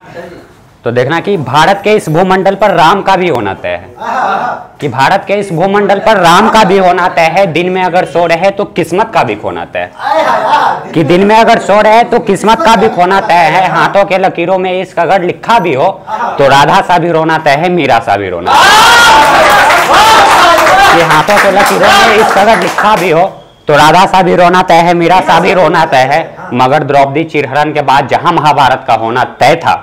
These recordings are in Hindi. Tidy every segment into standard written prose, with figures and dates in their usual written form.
तो देखना कि भारत के इस भूमंडल पर राम का भी होना तय है, कि भारत के इस भूमंडल पर राम का भी होना तय है। दिन में अगर सो रहे तो किस्मत का भी खोना तय है, कि दिन में अगर सो रहे तो किस्मत का भी खोना तय है। हाथों के लकीरों में इश्क अगर लिखा भी हो तो राधा सा भी रोना तय है, मीरा सा भी रोना कि हाथों के लकीरों में इश्क अगर लिखा भी हो तो राधा सा भी रोना तय है, मीरा सा भी रोना तय है। मगर द्रौपदी चीरहरण के बाद जहां महाभारत का होना तय था,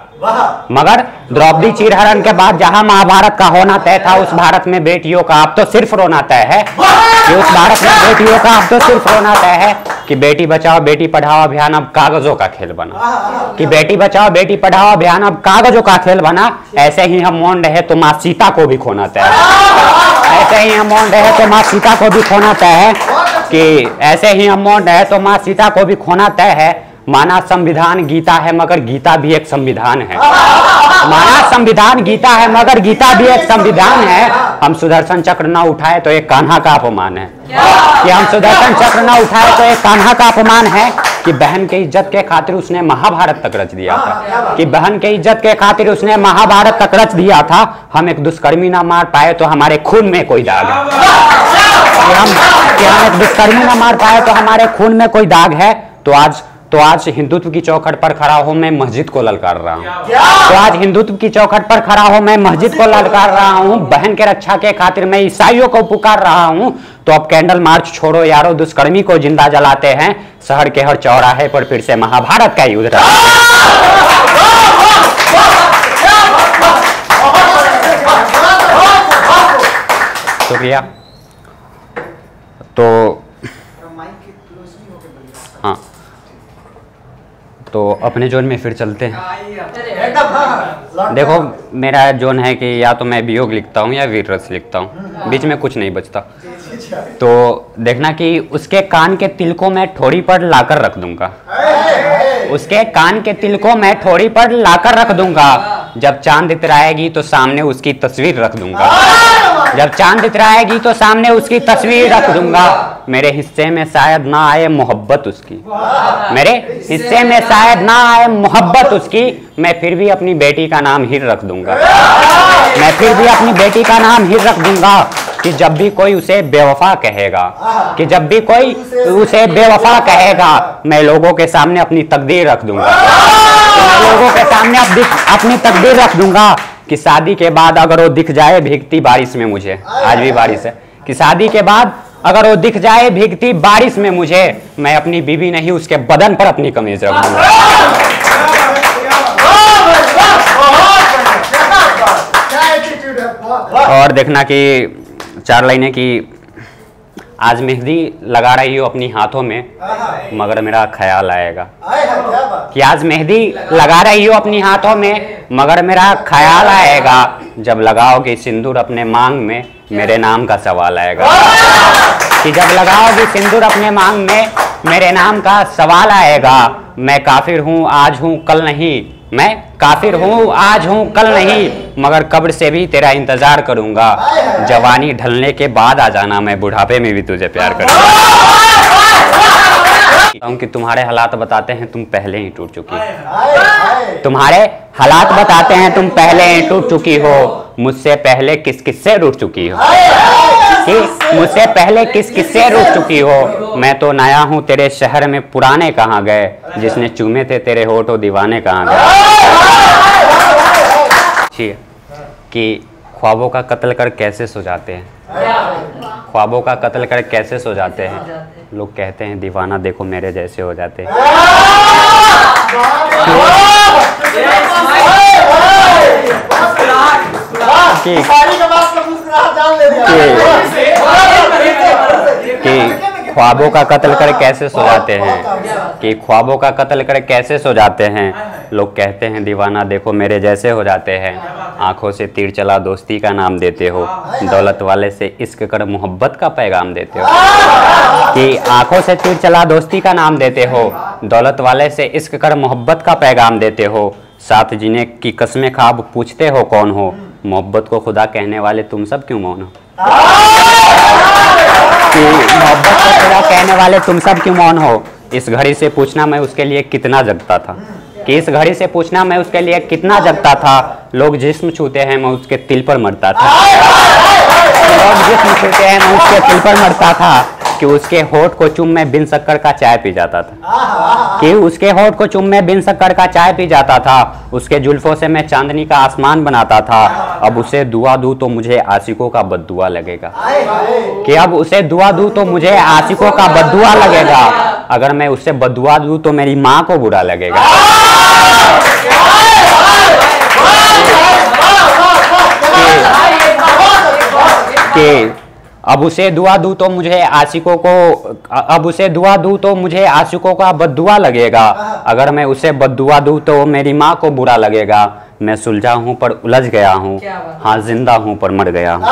मगर द्रौपदी चीरहरण के बाद जहां महाभारत का होना तय था, उस भारत में बेटियों का अब तो सिर्फ रोना तय है, कि उस भारत में बेटियों का अब तो सिर्फ रोना तय है कि बेटी बचाओ बेटी पढ़ाओ अभियान अब कागजों का खेल बना, कि बेटी बचाओ बेटी पढ़ाओ अभियान अब कागजों का खेल बना। ऐसे ही हम मौन रहे तो माँ सीता को भी खोना तय है, ऐसे ही हम मौन रहे तो माँ सीता को भी खोना तय है, कि ऐसे ही हम मौन रहे तो माँ सीता को भी खोना तय है। माना संविधान गीता है मगर गीता भी एक संविधान है, माना संविधान गीता है मगर गीता भी एक संविधान है। हम सुदर्शन चक्र न उठाए तो एक कान्हा का अपमान है, कि हम सुदर्शन चक्र न उठाए तो एक कान्हा का अपमान है, कि बहन के इज्जत के खातिर उसने महाभारत तक रच दिया था, कि बहन के इज्जत के खातिर उसने महाभारत तक रच दिया था। हम एक दुष्कर्मी ना मार पाए तो हमारे खून में कोई दाग है, कि हम एक दुष्कर्मी ना मार पाए तो हमारे खून में कोई दाग है। तो आज हिंदुत्व की चौखट पर खड़ा हो मैं मस्जिद को ललकार रहा हूँ, तो आज हिंदुत्व की चौखट पर खड़ा हो मैं मस्जिद को ललकार रहा हूँ। बहन के रक्षा के खातिर मैं ईसाइयों को पुकार रहा हूँ। तो अब कैंडल मार्च छोड़ो यारो, दुष्कर्मी को जिंदा जलाते हैं, शहर के हर चौराहे पर फिर से महाभारत का युद्ध रहा। शुक्रिया। तो हाँ, तो अपने जोन में फिर चलते हैं। देखो मेरा जोन है कि या तो मैं वियोग लिखता हूँ या वीर रस लिखता हूँ, बीच में कुछ नहीं बचता। तो देखना कि उसके कान के तिल को मैं ठोड़ी पर लाकर रख दूंगा, उसके कान के तिल को मैं ठोड़ी पर लाकर रख दूंगा। जब चांद इतराएगी तो सामने उसकी तस्वीर रख दूंगा, जब चांद इतराएगी तो सामने उसकी तस्वीर रख दूंगा। मेरे हिस्से में शायद ना आए मोहब्बत उसकी, मेरे हिस्से में शायद ना आए मोहब्बत उसकी, मैं फिर भी अपनी बेटी का नाम हीर रख दूंगा, मैं फिर भी अपनी बेटी का नाम हीर रख दूंगा। कि जब भी कोई उसे बेवफा कहेगा, कि जब भी कोई उसे बेवफा कहेगा, मैं लोगों के सामने अपनी तकदीर रख दूंगा, मैं लोगों के सामने अपनी तकदीर रख दूंगा। कि शादी के बाद अगर वो दिख जाए भीगती बारिश में मुझे, आज भी बारिश है, कि शादी के बाद अगर वो दिख जाए भीगती बारिश में मुझे, मैं अपनी बीवी नहीं उसके बदन पर अपनी कमीज रख दूंगा। और देखना कि 4 लाइनें की आज मेहंदी लगा रही हो अपनी हाथों में मगर मेरा ख्याल आएगा, कि आज मेहंदी लगा रही हो अपनी हाथों में मगर मेरा ख्याल आएगा। जब लगाओगे सिंदूर अपने मांग में मेरे नाम का सवाल आएगा, कि जब लगाओगे सिंदूर अपने मांग में मेरे नाम का सवाल आएगा। मैं काफिर हूँ आज हूँ कल नहीं, मैं काफिर हूँ आज हूँ कल नहीं, मगर कब्र से भी तेरा इंतजार करूंगा। जवानी ढलने के बाद आ जाना, मैं बुढ़ापे में भी तुझे प्यार करूंगा। कि तुम्हारे हालात बताते हैं तुम पहले ही टूट चुकी हो, तुम्हारे हालात बताते हैं तुम पहले ही टूट चुकी हो। मुझसे पहले किस किस से रूठ चुकी हो, कि मुझसे पहले किस किस से रूठ चुकी हो। मैं तो नया हूँ तेरे शहर में, पुराने कहाँ गए, जिसने चूमे थे तेरे होठों दीवाने कहाँ गए। कि ख्वाबों का कत्ल कर कैसे सो जाते हैं, ख्वाबों का कत्ल कर कैसे सो जाते हैं, लोग कहते हैं दीवाना देखो मेरे जैसे हो जाते हैं। कि ख्वाबों का कत्ल कर कैसे सो जाते हैं, कि ख्वाबों का कत्ल कर कैसे सो जाते हैं, लोग कहते हैं दीवाना देखो मेरे जैसे हो जाते हैं। आंखों से तीर चला दोस्ती का नाम देते हो, दौलत वाले से इश्क कर मोहब्बत का पैगाम देते हो। कि आंखों से तीर चला दोस्ती का नाम देते हो, दौलत वाले से इश्क कर मोहब्बत का पैगाम देते हो। साथ जीने की कस्में खाब पूछते हो कौन हो, मोहब्बत को खुदा कहने वाले तुम सब क्यों मौन हो। कि मोहब्बत को खुदा कहने वाले तुम सब क्यों मौन हो। इस घड़ी से पूछना मैं उसके लिए कितना जगता था, कि इस घड़ी से पूछना मैं उसके लिए कितना जगता था। लोग जिस्म छूते हैं मैं उसके तिल पर मरता था। लोग जिस्म छूते हैं मैं उसके तिल पर मरता था। कि उसके होठ को चूम में बिन शक्कर का चाय पी जाता था। कि उसके होठ को चूम में बिन शक्कर का चाय पी जाता था। उसके जुल्फों से मैं चांदनी का आसमान बनाता था। अब उसे दुआ दूं तो मुझे आशिकों का बद्दुआ लगेगा। कि अब उसे दुआ दूं तो मुझे आशिकों का बद्दुआ लगेगा। अगर मैं उसे बद्दुआ दूं तो मेरी माँ को बुरा लगेगा। कि अब उसे दुआ दूं तो मुझे आशिकों को अब उसे दुआ दूं तो मुझे आशिकों का बद्दुआ लगेगा। अगर मैं उसे बद्दुआ दूं तो मेरी माँ को बुरा लगेगा। मैं सुलझा हूं पर उलझ गया हूं, हाँ जिंदा हूं पर मर गया हूं।